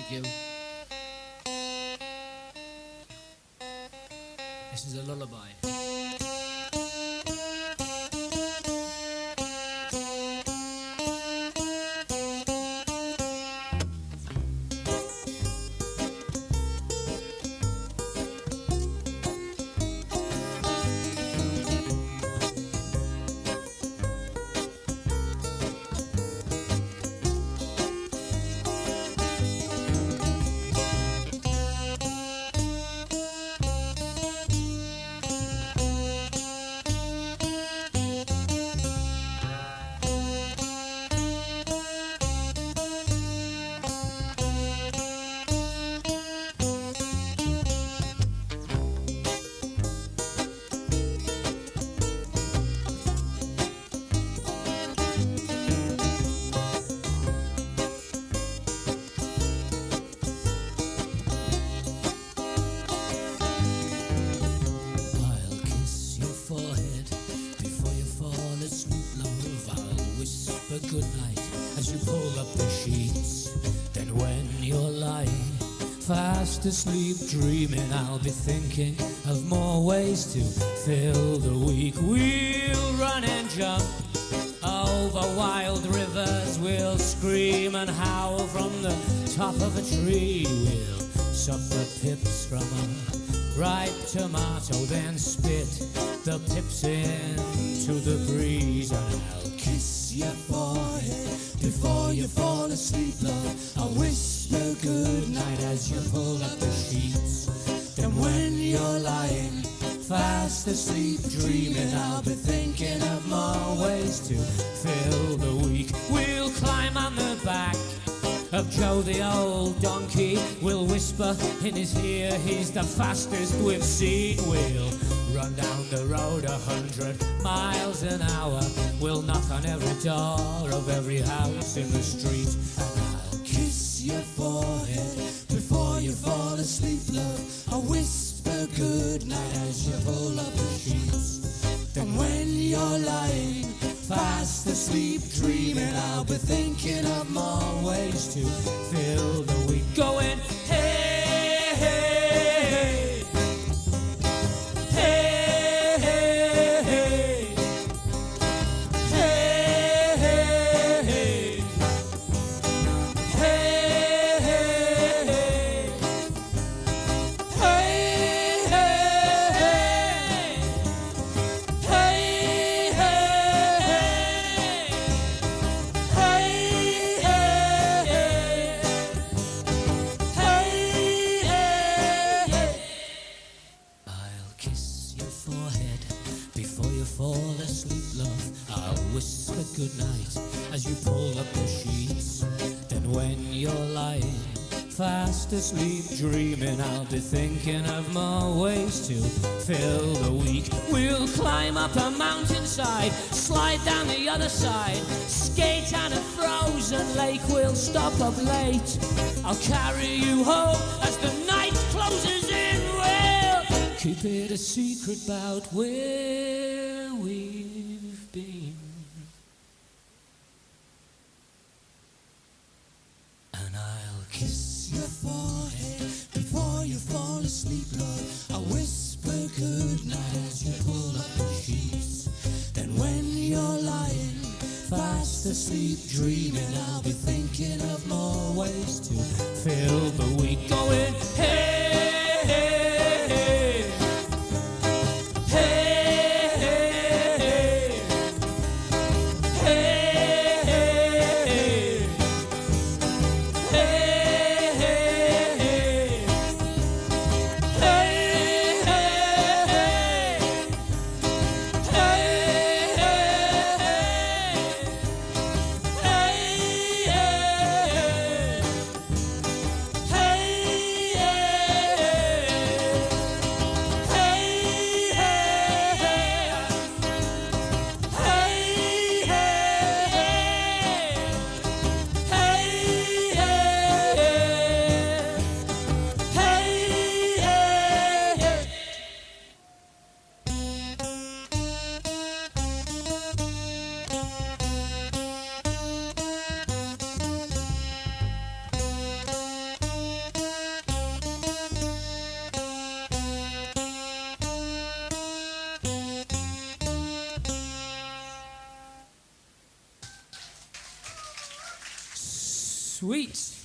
Thank you. This is a lullaby. Good night as you pull up the sheets. Then when you're lying fast asleep dreaming, I'll be thinking of more ways to fill the week. We'll run and jump over wild rivers, we'll scream and howl from the top of a tree. We'll suck the pips from a ripe tomato, then spit the pips into the breeze. And I'll kiss your forehead before you fall asleep, love. I'll whisper good night as you pull up the sheets. Then when you're lying fast asleep dreaming, I'll be thinking of more ways to fill the week. We'll climb on the back of Joe the old donkey, we'll whisper in his ear he's the fastest we've seen. We'll run down the road 100 miles an hour, we'll knock on every door of every house in the street. And I'll kiss your forehead before you fall asleep, love. I'll whisper good night as you pull up the sheets. Then when you're lying fast asleep dreaming, I'll be thinking of more ways to fill the week. Going hey, hey, hey, hey, hey, hey, hey, hey, hey, hey, hey, fall asleep, love. I'll whisper good night as you pull up the sheets. Then when you're lying fast asleep dreaming, I'll be thinking of more ways to fill the week. We'll climb up a mountainside, slide down the other side, skate on a frozen lake, we'll stop up late. I'll carry you home as the night closes in. We'll keep it a secret about where we've been. And I'll kiss your forehead before you fall asleep, love. I'll whisper good night as you pull up the sheets. Then when you're lying fast asleep dreaming, I'll be thinking of more ways to fill the week. Going hey, hey, hey, hey, hey, hey, hey, hey, hey, hey, Sweet.